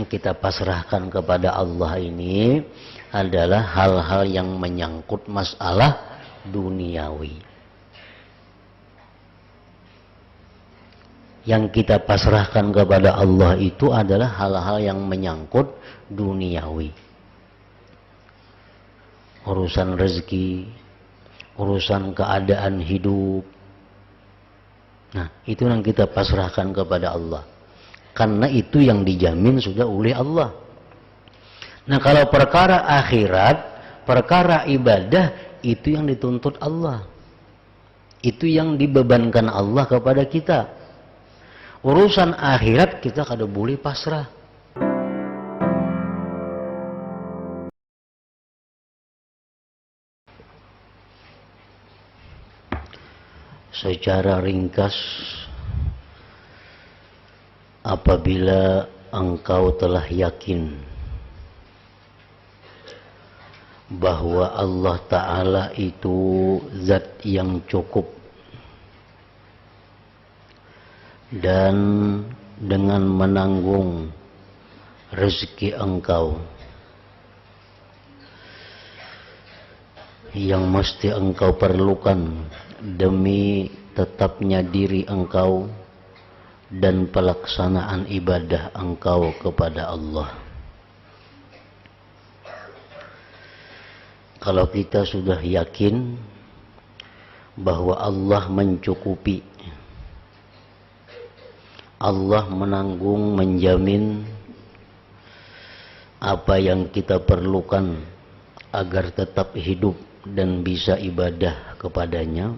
kita pasrahkan kepada Allah ini adalah hal-hal yang menyangkut masalah duniawi. Yang kita pasrahkan kepada Allah itu adalah hal-hal yang menyangkut duniawi. Urusan rezeki, urusan keadaan hidup. Nah, itu yang kita pasrahkan kepada Allah. Karena itu yang dijamin sudah oleh Allah. Nah, kalau perkara akhirat, perkara ibadah, itu yang dituntut Allah. Itu yang dibebankan Allah kepada kita. Urusan akhirat kita kada boleh pasrah. Secara ringkas, apabila engkau telah yakin bahwa Allah Ta'ala itu zat yang cukup, dan dengan menanggung rezeki engkau yang mesti engkau perlukan demi tetapnya diri engkau dan pelaksanaan ibadah engkau kepada Allah. Kalau kita sudah yakin bahwa Allah mencukupi, Allah menanggung, menjamin apa yang kita perlukan agar tetap hidup dan bisa ibadah kepadanya.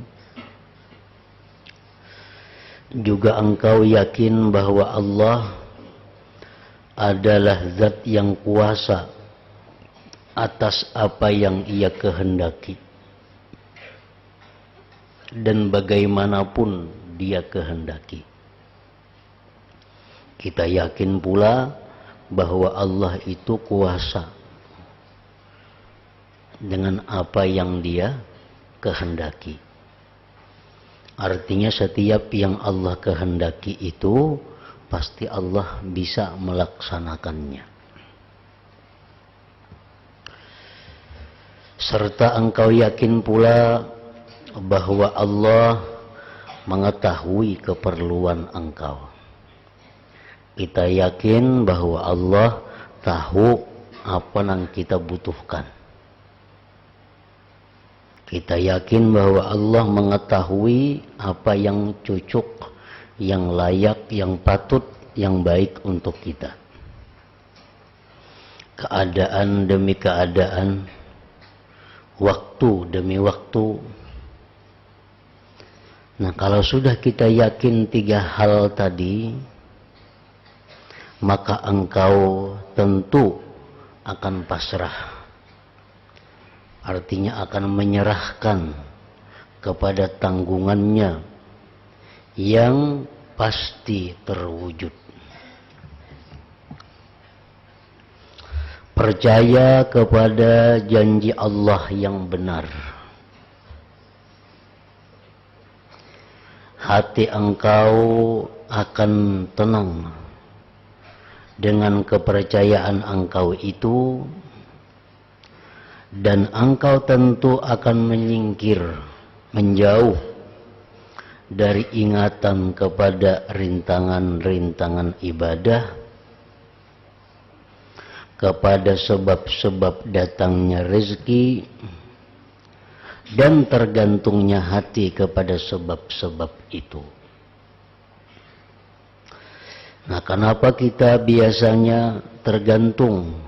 Juga engkau yakin bahwa Allah adalah zat yang kuasa atas apa yang Ia kehendaki dan bagaimanapun Dia kehendaki. Kita yakin pula bahwa Allah itu kuasa dengan apa yang Dia kehendaki. Artinya setiap yang Allah kehendaki itu pasti Allah bisa melaksanakannya. Serta engkau yakin pula bahwa Allah mengetahui keperluan engkau. Kita yakin bahwa Allah tahu apa yang kita butuhkan. Kita yakin bahwa Allah mengetahui apa yang cocok, yang layak, yang patut, yang baik untuk kita. Keadaan demi keadaan, waktu demi waktu. Nah, kalau sudah kita yakin tiga hal tadi, maka engkau tentu akan pasrah. Artinya akan menyerahkan kepada tanggungannya yang pasti terwujud. Percaya kepada janji Allah yang benar. Hati engkau akan tenang dengan kepercayaan engkau itu, dan engkau tentu akan menyingkir, menjauh dari ingatan kepada rintangan-rintangan ibadah, kepada sebab-sebab datangnya rezeki, dan tergantungnya hati kepada sebab-sebab itu. Nah, kenapa kita biasanya tergantung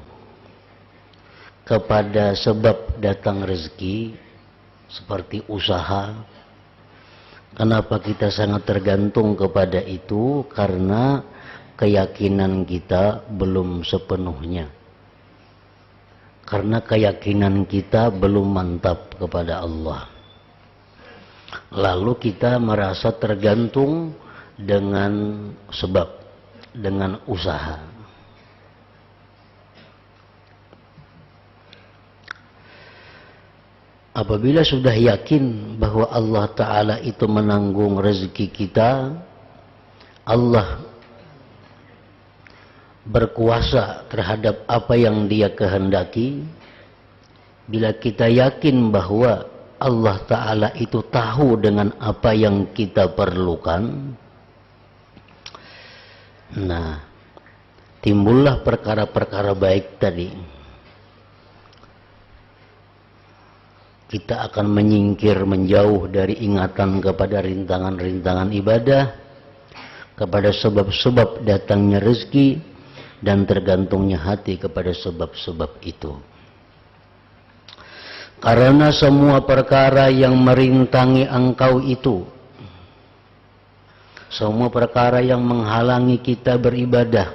kepada sebab datang rezeki seperti usaha? Kenapa kita sangat tergantung kepada itu? Karena keyakinan kita belum sepenuhnya. Karena keyakinan kita belum mantap kepada Allah. Lalu kita merasa tergantung dengan sebab, dengan usaha. Apabila sudah yakin bahwa Allah Ta'ala itu menanggung rezeki kita, Allah berkuasa terhadap apa yang Dia kehendaki, bila kita yakin bahwa Allah Ta'ala itu tahu dengan apa yang kita perlukan, nah timbullah perkara-perkara baik tadi. Kita akan menyingkir, menjauh dari ingatan kepada rintangan-rintangan ibadah, kepada sebab-sebab datangnya rezeki, dan tergantungnya hati kepada sebab-sebab itu. Karena semua perkara yang merintangi engkau itu, semua perkara yang menghalangi kita beribadah,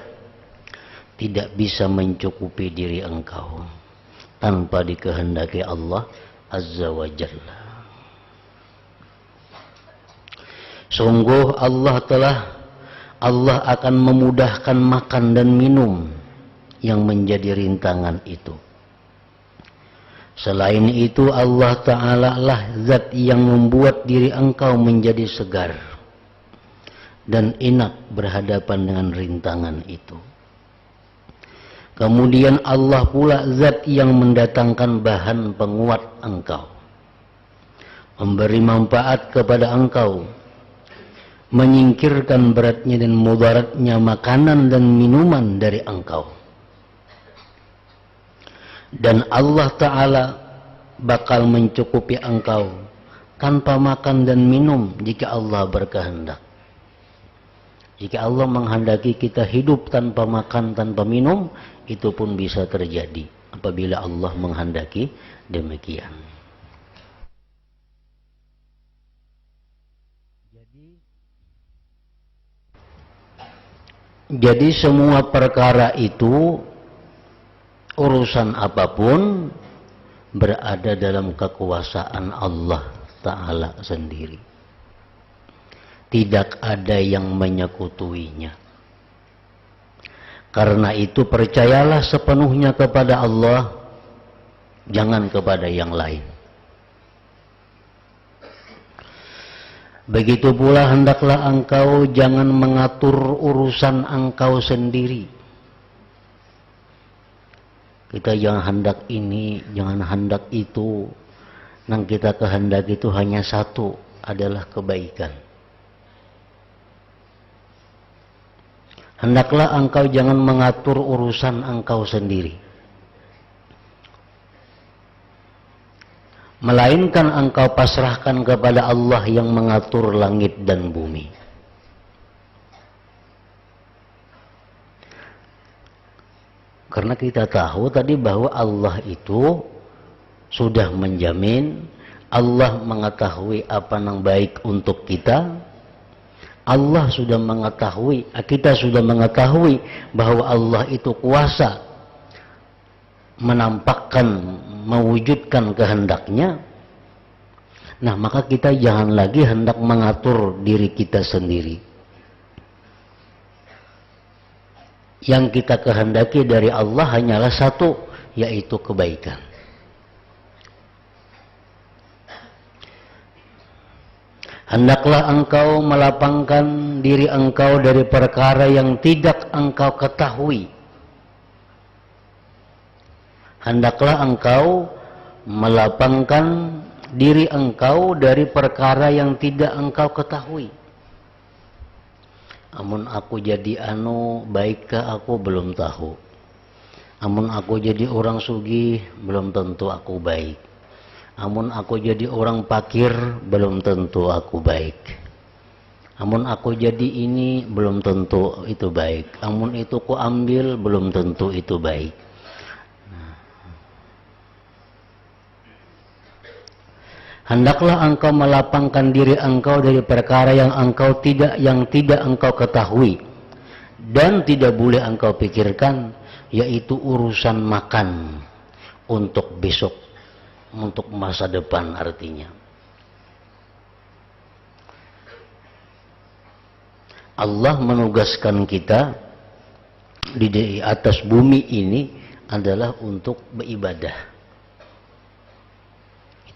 tidak bisa mencukupi diri engkau tanpa dikehendaki Allah Azza wa Jalla. Sungguh Allah akan memudahkan makan dan minum yang menjadi rintangan itu. Selain itu, Allah Ta'ala lah zat yang membuat diri engkau menjadi segar dan enak berhadapan dengan rintangan itu. Kemudian Allah pula zat yang mendatangkan bahan penguat engkau, memberi manfaat kepada engkau, menyingkirkan beratnya dan mudaratnya makanan dan minuman dari engkau. Dan Allah Ta'ala bakal mencukupi engkau tanpa makan dan minum jika Allah berkehendak. Jika Allah menghendaki kita hidup tanpa makan, tanpa minum, itu pun bisa terjadi apabila Allah menghendaki demikian. Jadi semua perkara itu, urusan apapun, berada dalam kekuasaan Allah Ta'ala sendiri. Tidak ada yang menyekutuinya. Karena itu percayalah sepenuhnya kepada Allah, jangan kepada yang lain. Begitu pula hendaklah engkau jangan mengatur urusan engkau sendiri. Kita jangan hendak ini, jangan hendak itu. Yang kita kehendak itu hanya satu, adalah kebaikan. Hendaklah engkau jangan mengatur urusan engkau sendiri, melainkan engkau pasrahkan kepada Allah yang mengatur langit dan bumi. Karena kita tahu tadi bahwa Allah itu sudah menjamin, Allah mengetahui apa yang baik untuk kita. Allah sudah mengetahui, kita sudah mengetahui bahwa Allah itu kuasa menampakkan, mewujudkan kehendaknya. Nah, maka kita jangan lagi hendak mengatur diri kita sendiri. Yang kita kehendaki dari Allah hanyalah satu, yaitu kebaikan. Hendaklah engkau melapangkan diri engkau dari perkara yang tidak engkau ketahui. Hendaklah engkau melapangkan diri engkau dari perkara yang tidak engkau ketahui. Amun aku jadi baikkah aku belum tahu. Amun aku jadi orang sugih belum tentu aku baik. Amun aku jadi orang fakir, belum tentu aku baik. Amun aku jadi ini, belum tentu itu baik. Amun itu ku ambil, belum tentu itu baik. Hendaklah engkau melapangkan diri engkau dari perkara yang tidak engkau ketahui dan tidak boleh engkau pikirkan, yaitu urusan makan untuk besok, untuk masa depan artinya. Allah menugaskan kita di atas bumi ini adalah untuk beribadah.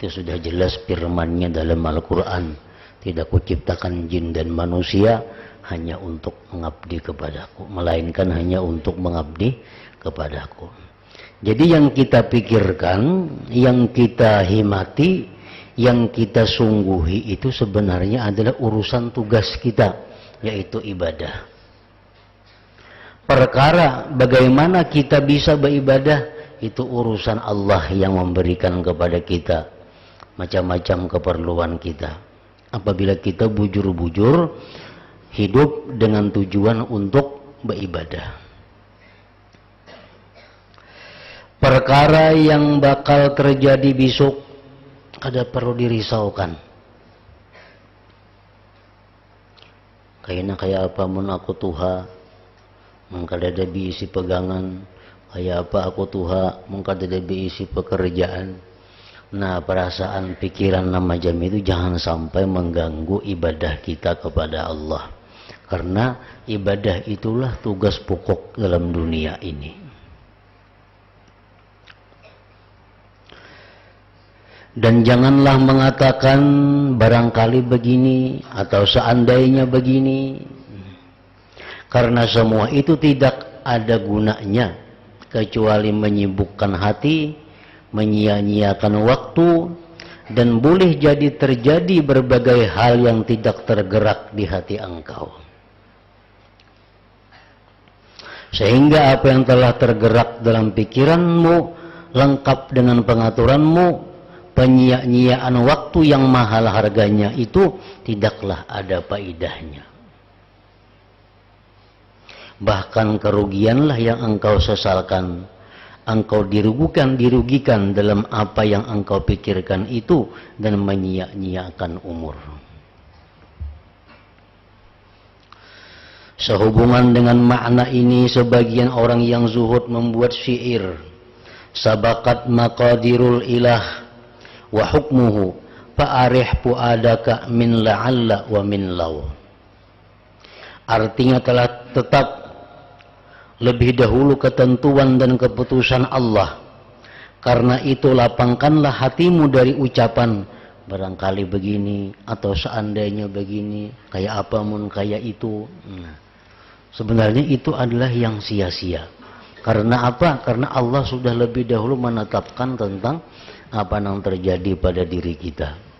Itu sudah jelas firman-Nya dalam Al-Quran. Tidak kuciptakan jin dan manusia hanya untuk mengabdi kepadaku, melainkan hanya untuk mengabdi kepadaku. Jadi yang kita pikirkan, yang kita himati, yang kita sungguhi itu sebenarnya adalah urusan tugas kita, yaitu ibadah. Perkara bagaimana kita bisa beribadah, itu urusan Allah yang memberikan kepada kita macam-macam keperluan kita. Apabila kita bujur-bujur hidup dengan tujuan untuk beribadah. Perkara yang bakal terjadi besok ada perlu dirisaukan. Kayaknya kayak apa mun aku tuha, mengkadada biisi pegangan, kayak apa aku tuha, mengkadada biisi pekerjaan. Nah, perasaan, pikiran macam itu jangan sampai mengganggu ibadah kita kepada Allah. Karena ibadah itulah tugas pokok dalam dunia ini. Dan janganlah mengatakan barangkali begini atau seandainya begini. Karena semua itu tidak ada gunanya kecuali menyibukkan hati, menyia-nyiakan waktu, dan boleh jadi terjadi berbagai hal yang tidak tergerak di hati engkau. Sehingga apa yang telah tergerak dalam pikiranmu lengkap dengan pengaturanmu, penyia-nyiaan waktu yang mahal harganya itu tidaklah ada faedahnya. Bahkan kerugianlah yang engkau sesalkan. Engkau dirugikan dalam apa yang engkau pikirkan itu dan menyia-nyiakan umur. Sehubungan dengan makna ini, sebagian orang yang zuhud membuat syair, sabakat maqadirul ilah wa hukmuhu fa'arih pu'adaka min la'alla wa min law. Artinya telah tetap lebih dahulu ketentuan dan keputusan Allah. Karena itu lapangkanlah hatimu dari ucapan barangkali begini atau seandainya begini, kayak apa mun kayak itu. Nah, sebenarnya itu adalah yang sia-sia. Karena apa? Karena Allah sudah lebih dahulu menetapkan tentang apa yang terjadi pada diri kita.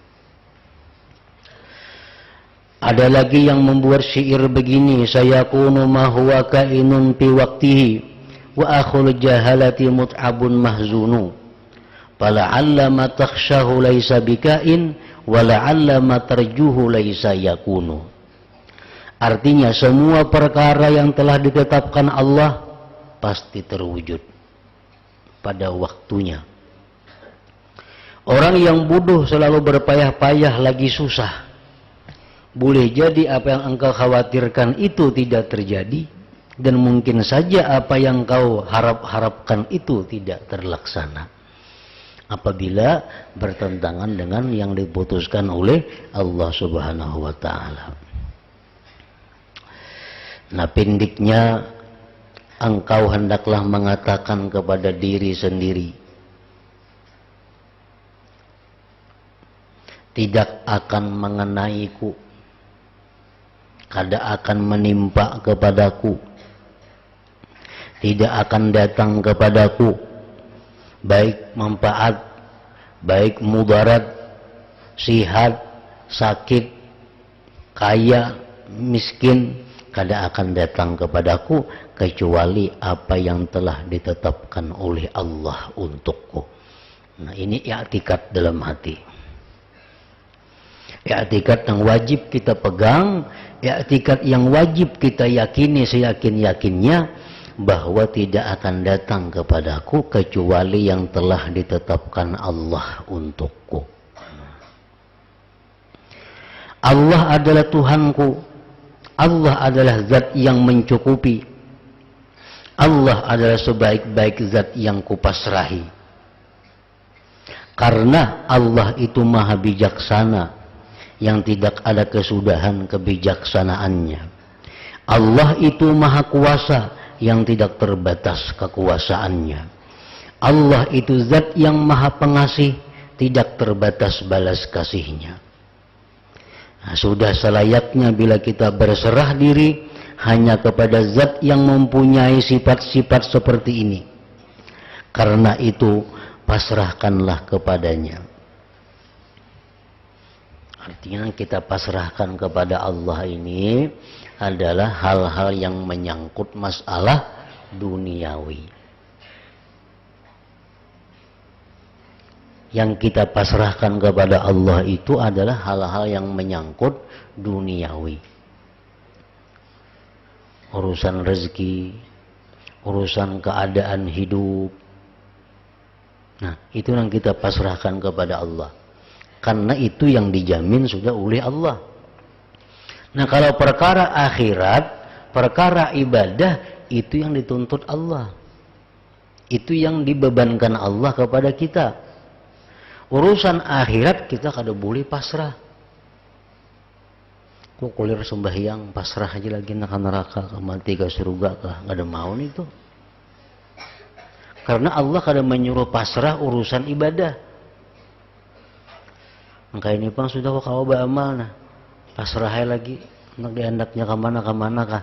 Ada lagi yang membuat syair begini, sayakunu ma huwa kainun fi waqtihi wa akhul jahalati mut'abun mahzunu fala'alla ma takhshahu laysa bikain wa la'alla ma tarjuhu laysa yakunu. Artinya semua perkara yang telah ditetapkan Allah pasti terwujud pada waktunya. Orang yang bodoh selalu berpayah-payah lagi susah. Boleh jadi apa yang engkau khawatirkan itu tidak terjadi, dan mungkin saja apa yang kau harapkan itu tidak terlaksana apabila bertentangan dengan yang diputuskan oleh Allah Subhanahu wa ta'ala. Nah, pendeknya engkau hendaklah mengatakan kepada diri sendiri, tidak akan mengenaiku, kada akan menimpa kepadaku, tidak akan datang kepadaku baik manfaat, baik mudarat, sihat, sakit, kaya, miskin, kada akan datang kepadaku kecuali apa yang telah ditetapkan oleh Allah untukku. Nah, ini i'tikad dalam hati. I'tikad yang wajib kita pegang, i'tikad yang wajib kita yakini seyakin-yakinnya bahwa tidak akan datang kepadaku kecuali yang telah ditetapkan Allah untukku. Allah adalah Tuhanku. Allah adalah zat yang mencukupi. Allah adalah sebaik-baik zat yang kupasrahi. Karena Allah itu maha bijaksana, yang tidak ada kesudahan kebijaksanaannya. Allah itu maha kuasa, yang tidak terbatas kekuasaannya. Allah itu zat yang maha pengasih, tidak terbatas balas kasihnya. Nah, sudah selayaknya bila kita berserah diri hanya kepada zat yang mempunyai sifat-sifat seperti ini. Karena itu pasrahkanlah kepadanya. Artinya kita pasrahkan kepada Allah ini adalah hal-hal yang menyangkut masalah duniawi. Yang kita pasrahkan kepada Allah itu adalah hal-hal yang menyangkut duniawi. Urusan rezeki, urusan keadaan hidup. Nah, itu yang kita pasrahkan kepada Allah. Karena itu yang dijamin sudah oleh Allah. Nah, kalau perkara akhirat, perkara ibadah, itu yang dituntut Allah. Itu yang dibebankan Allah kepada kita. Urusan akhirat kita kada boleh pasrah. Kok kulir sembahyang pasrah aja lagi nak neraka ke mati ke surga kah? Kada mau itu. Karena Allah kada menyuruh pasrah urusan ibadah. Maka ini pang sudah kok kau beramal nah. Pasrah lagi nak diandaknya kemana kah?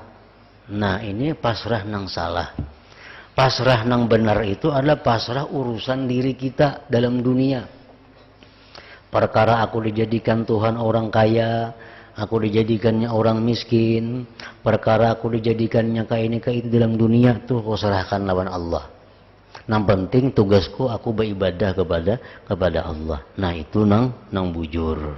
Nah, ini pasrah nang salah. Pasrah nang benar itu adalah pasrah urusan diri kita dalam dunia. Perkara aku dijadikan Tuhan orang kaya, aku dijadikannya orang miskin, perkara aku dijadikannya kayak ini kayak itu dalam dunia, tuh kau serahkan lawan Allah. Yang penting tugasku aku beribadah kepada Allah. Nah, itu nang bujur.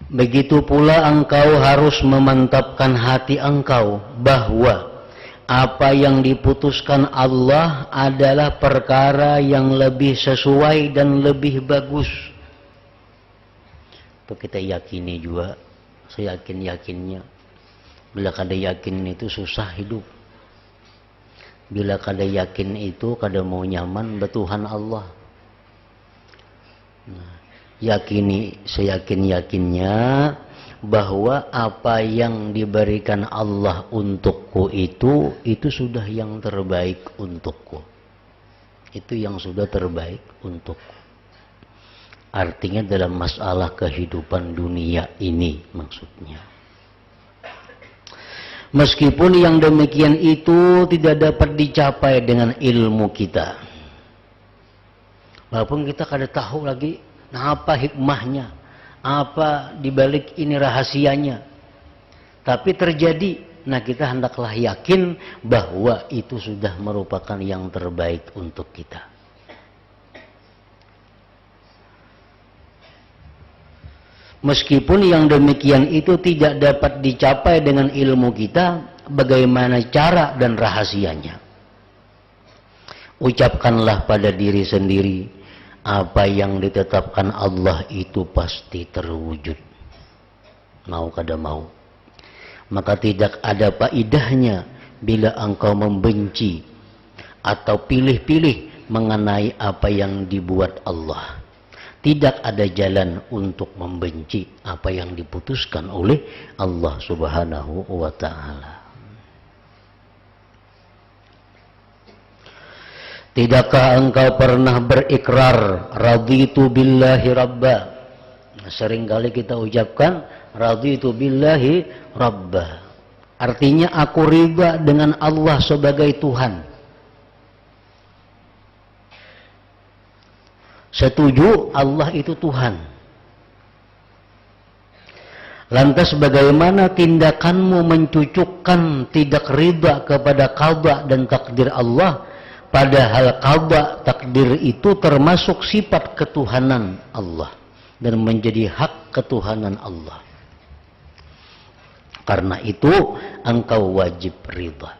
Begitu pula engkau harus memantapkan hati engkau bahwa apa yang diputuskan Allah adalah perkara yang lebih sesuai dan lebih bagus. Itu kita yakini juga, seyakin-yakinnya. Bila kada yakin itu susah hidup. Bila kada yakin itu kada mau nyaman betuhan Allah. Nah, yakini seyakin-yakinnya bahwa apa yang diberikan Allah untukku itu sudah yang terbaik untukku. Itu yang sudah terbaik untukku. Artinya dalam masalah kehidupan dunia ini maksudnya. Meskipun yang demikian itu tidak dapat dicapai dengan ilmu kita. Walaupun kita kada tahu lagi nah apa hikmahnya, apa dibalik ini rahasianya. Tapi terjadi, nah kita hendaklah yakin bahwa itu sudah merupakan yang terbaik untuk kita. Meskipun yang demikian itu tidak dapat dicapai dengan ilmu kita, bagaimana cara dan rahasianya? Ucapkanlah pada diri sendiri, apa yang ditetapkan Allah itu pasti terwujud. Mau kada mau. Maka tidak ada faedahnya bila engkau membenci atau pilih-pilih mengenai apa yang dibuat Allah. Tidak ada jalan untuk membenci apa yang diputuskan oleh Allah Subhanahu wa ta'ala. Tidakkah engkau pernah berikrar raditu billahi rabba? Seringkali kita ucapkan raditu billahi rabba. Artinya aku ridha dengan Allah sebagai Tuhan. Setuju Allah itu Tuhan. Lantas bagaimana tindakanmu mencucukkan tidak ridha kepada qada dan takdir Allah? Padahal qada takdir itu termasuk sifat ketuhanan Allah dan menjadi hak ketuhanan Allah. Karena itu engkau wajib ridha.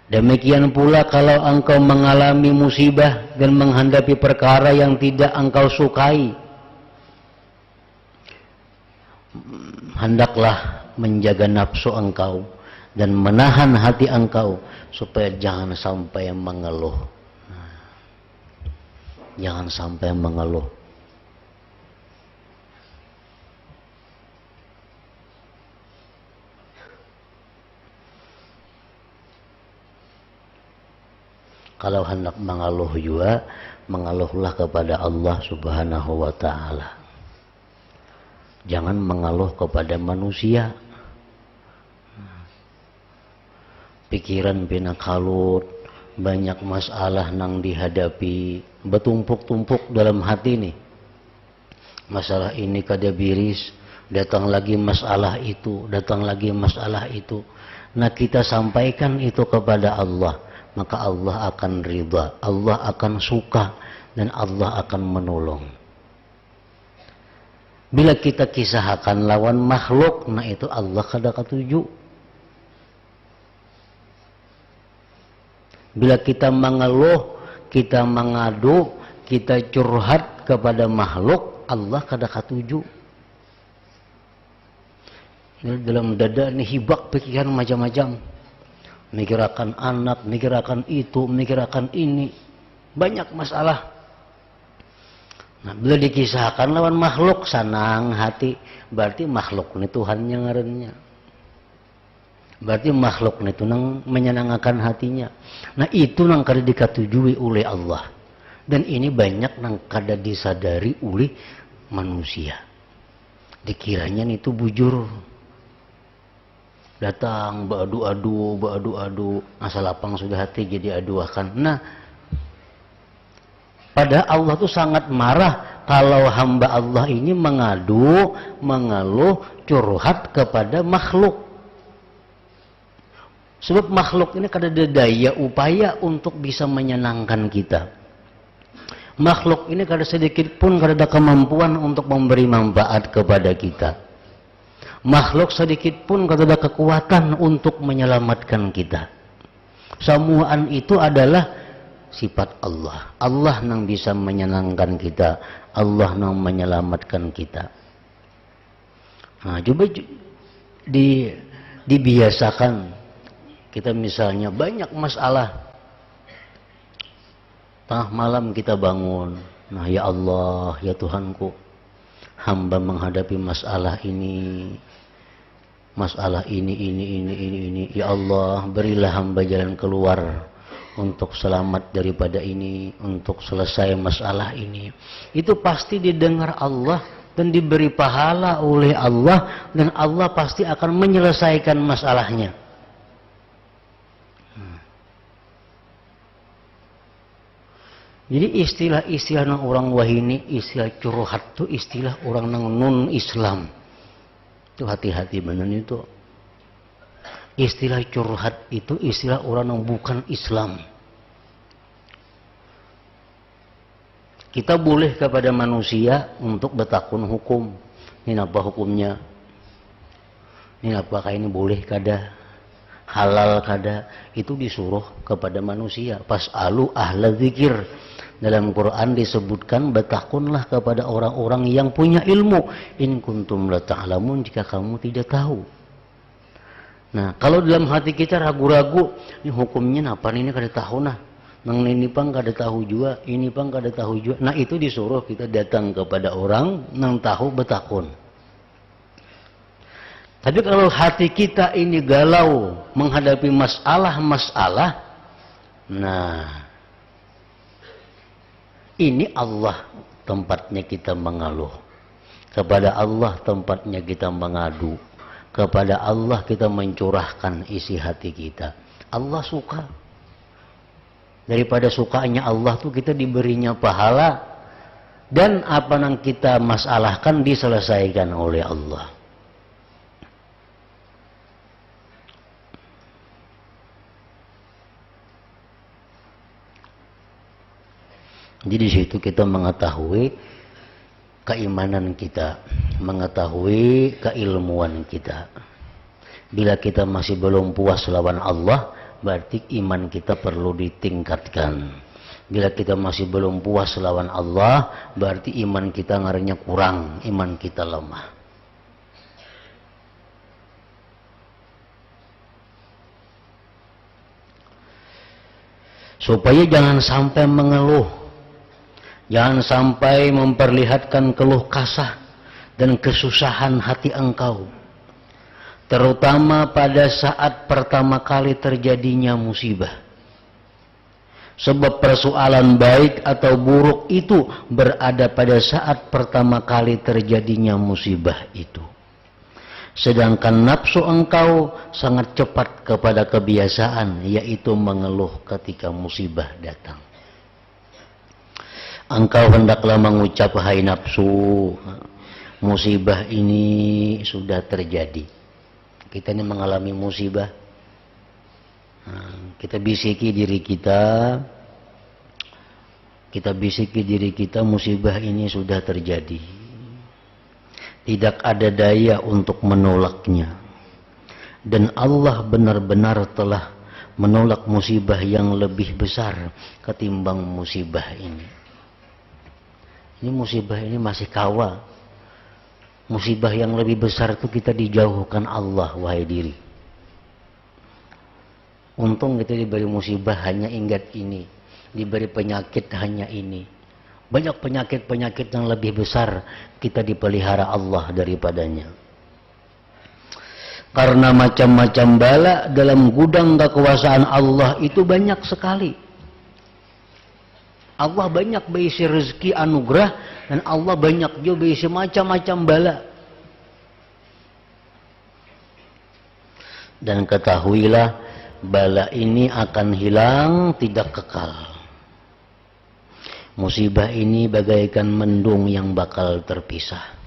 Demikian pula kalau engkau mengalami musibah dan menghadapi perkara yang tidak engkau sukai, hendaklah menjaga nafsu engkau dan menahan hati engkau supaya jangan sampai mengeluh. Jangan sampai mengeluh. Kalau hendak mengeluh juga, mengeluhlah kepada Allah Subhanahu wa ta'ala. Jangan mengeluh kepada manusia. Pikiran pina kalut, banyak masalah nang dihadapi, bertumpuk-tumpuk dalam hati nih. Masalah ini kada biris, datang lagi masalah itu, datang lagi masalah itu. Nah, kita sampaikan itu kepada Allah, maka Allah akan ridha, Allah akan suka, dan Allah akan menolong. Bila kita kisahkan lawan makhluk, nah itu Allah kada ketuju. Bila kita mengeluh, kita mengadu, kita curhat kepada makhluk, Allah kada ketuju. Dalam dada ini hibak pikiran macam-macam. Mikir akan anak, mikir akan itu, mikir akan ini. Banyak masalah. Nah, bila dikisahkan lawan makhluk, senang hati. Berarti makhluk ini Tuhan yang ngarannya. Berarti makhluk itu nang menyenangkan hatinya. Nah, itu nang kada dikatujui oleh Allah. Dan ini banyak nang kada disadari oleh manusia. Dikiranya itu bujur. Datang beradu-adu, asal lapang sudah hati jadi aduakan. Nah, pada Allah tuh sangat marah kalau hamba Allah ini mengadu, mengeluh, curhat kepada makhluk. Sebab makhluk ini kada ada daya upaya untuk bisa menyenangkan kita. Makhluk ini kada sedikit pun kada ada kemampuan untuk memberi manfaat kepada kita. Makhluk sedikit pun kada ada kekuatan untuk menyelamatkan kita. Semuaan itu adalah sifat Allah. Allah yang bisa menyenangkan kita, Allah yang menyelamatkan kita. Nah, coba dibiasakan. Kita misalnya banyak masalah. Tengah malam kita bangun. Nah, ya Allah, ya Tuhanku, hamba menghadapi masalah ini. Masalah ini. Ya Allah, berilah hamba jalan keluar untuk selamat daripada ini, untuk selesai masalah ini. Itu pasti didengar Allah dan diberi pahala oleh Allah, dan Allah pasti akan menyelesaikan masalahnya. Jadi istilah-istilah nang orang wahini, istilah curhat itu istilah orang nang non Islam. Itu hati-hati benar itu. Istilah curhat itu istilah orang yang bukan Islam. Kita boleh kepada manusia untuk bertakun hukum. Ini apa hukumnya? Ini apakah ini boleh kada? Halal kada? Itu disuruh kepada manusia. Fas'alu ahla dzikir. Dalam Quran disebutkan bertakunlah kepada orang-orang yang punya ilmu. In kuntum la ta'lamun, jika kamu tidak tahu. Nah, kalau dalam hati kita ragu-ragu, ini hukumnya apa ini kada tahu nah. Nang ini pang kada tahu juga, ini pang kada tahu juga. Nah, itu disuruh kita datang kepada orang nang tahu bertakun. Tapi kalau hati kita ini galau menghadapi masalah-masalah, nah, ini Allah tempatnya kita mengeluh. Kepada Allah tempatnya kita mengadu. Kepada Allah kita mencurahkan isi hati kita. Allah suka. Daripada sukanya Allah tuh kita diberinya pahala. Dan apa yang kita masalahkan diselesaikan oleh Allah. Jadi di situ kita mengetahui keimanan kita, mengetahui keilmuan kita. Bila kita masih belum puas lawan Allah, berarti iman kita perlu ditingkatkan. Bila kita masih belum puas lawan Allah, berarti iman kita ngarannya kurang, iman kita lemah. Supaya jangan sampai mengeluh. Jangan sampai memperlihatkan keluh kasah dan kesusahan hati engkau. Terutama pada saat pertama kali terjadinya musibah. Sebab persoalan baik atau buruk itu berada pada saat pertama kali terjadinya musibah itu. Sedangkan nafsu engkau sangat cepat kepada kebiasaan, yaitu mengeluh ketika musibah datang. Engkau hendaklah mengucap, hai nafsu, musibah ini sudah terjadi. Kita ini mengalami musibah. Kita bisiki diri kita, musibah ini sudah terjadi. Tidak ada daya untuk menolaknya. Dan Allah benar-benar telah menolak musibah yang lebih besar ketimbang musibah ini. Ini musibah ini masih kawa. Musibah yang lebih besar itu kita dijauhkan Allah, wahai diri. Untung kita diberi musibah hanya ingat ini, diberi penyakit hanya ini. Banyak penyakit-penyakit yang lebih besar kita dipelihara Allah daripadanya. Karena macam-macam bala dalam gudang kekuasaan Allah itu banyak sekali. Allah banyak berisi rezeki anugerah, dan Allah banyak juga berisi macam-macam bala. Dan ketahuilah, bala ini akan hilang, tidak kekal. Musibah ini bagaikan mendung yang bakal terpisah.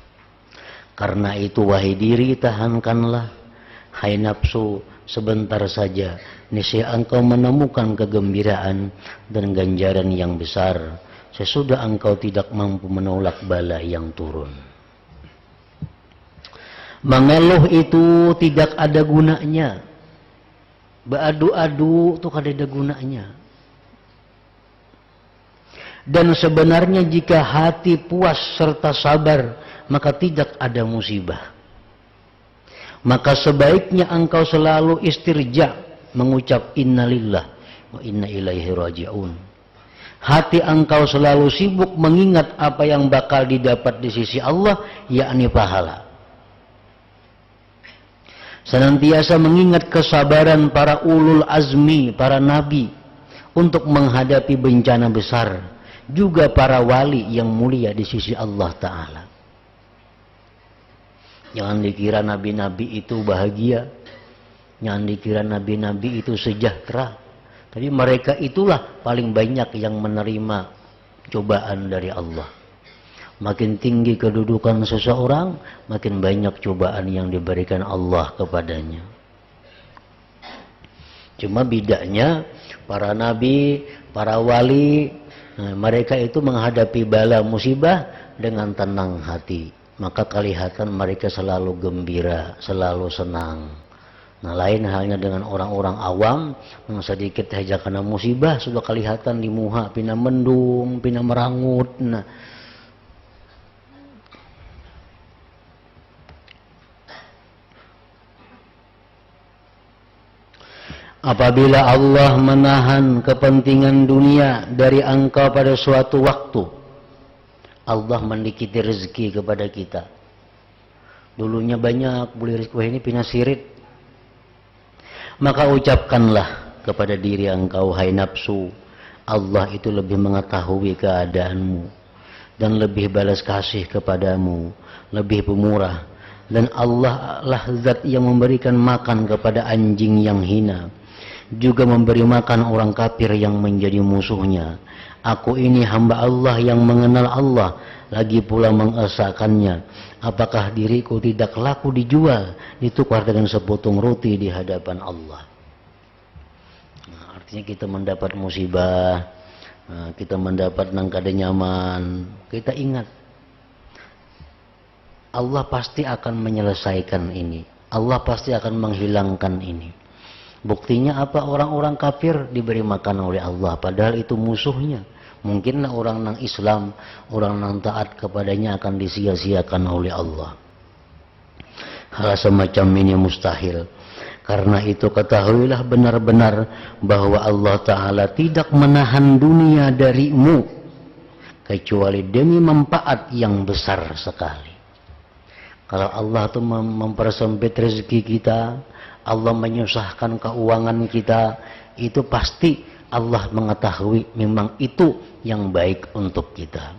Karena itu wahai diri, tahankanlah. Hai nafsu, sebentar saja niscaya engkau menemukan kegembiraan dan ganjaran yang besar sesudah engkau tidak mampu menolak bala yang turun. Mengeluh itu tidak ada gunanya. Beradu-adu itu kada ada gunanya. Dan sebenarnya jika hati puas serta sabar, maka tidak ada musibah. Maka sebaiknya engkau selalu istirja, mengucap innalillah wa inna ilaihi raji'un. Hati engkau selalu sibuk mengingat apa yang bakal didapat di sisi Allah, yakni pahala. Senantiasa mengingat kesabaran para ulul azmi, para nabi untuk menghadapi bencana besar, juga para wali yang mulia di sisi Allah Ta'ala. Jangan dikira nabi-nabi itu bahagia, jangan dikira nabi-nabi itu sejahtera, tapi mereka itulah paling banyak yang menerima cobaan dari Allah. Makin tinggi kedudukan seseorang, makin banyak cobaan yang diberikan Allah kepadanya. Cuma bedanya para nabi, para wali, mereka itu menghadapi bala musibah dengan tenang hati. Maka kelihatan mereka selalu gembira, selalu senang. Nah, lain halnya dengan orang-orang awam yang sedikit saja kena musibah sudah kelihatan di muha, pina mendung, pina merangut. Nah, apabila Allah menahan kepentingan dunia dari engkau pada suatu waktu, Allah mendikiti rezeki kepada kita. Dulunya banyak, boleh rezeki ini pina sirit. Maka ucapkanlah kepada diri engkau, hai nafsu, Allah itu lebih mengetahui keadaanmu dan lebih balas kasih kepadamu, lebih pemurah. Dan Allah lah zat yang memberikan makan kepada anjing yang hina, juga memberi makan orang kafir yang menjadi musuhnya. Aku ini hamba Allah yang mengenal Allah, lagi pula mengesahkannya. Apakah diriku tidak laku dijual, ditukar dengan sepotong roti di hadapan Allah? Nah, artinya kita mendapat musibah, kita mendapat nangkada nyaman, kita ingat Allah pasti akan menyelesaikan ini. Allah pasti akan menghilangkan ini. Buktinya apa? Orang-orang kafir diberi makan oleh Allah, padahal itu musuhnya. Mungkinlah orang nang Islam, orang nang taat kepadanya akan disia-siakan oleh Allah. Hal semacam ini mustahil. Karena itu ketahuilah benar-benar bahwa Allah Ta'ala tidak menahan dunia darimu, kecuali demi manfaat yang besar sekali. Kalau Allah itu mempersempit rezeki kita, Allah menyusahkan keuangan kita, itu pasti Allah mengetahui memang itu yang baik untuk kita.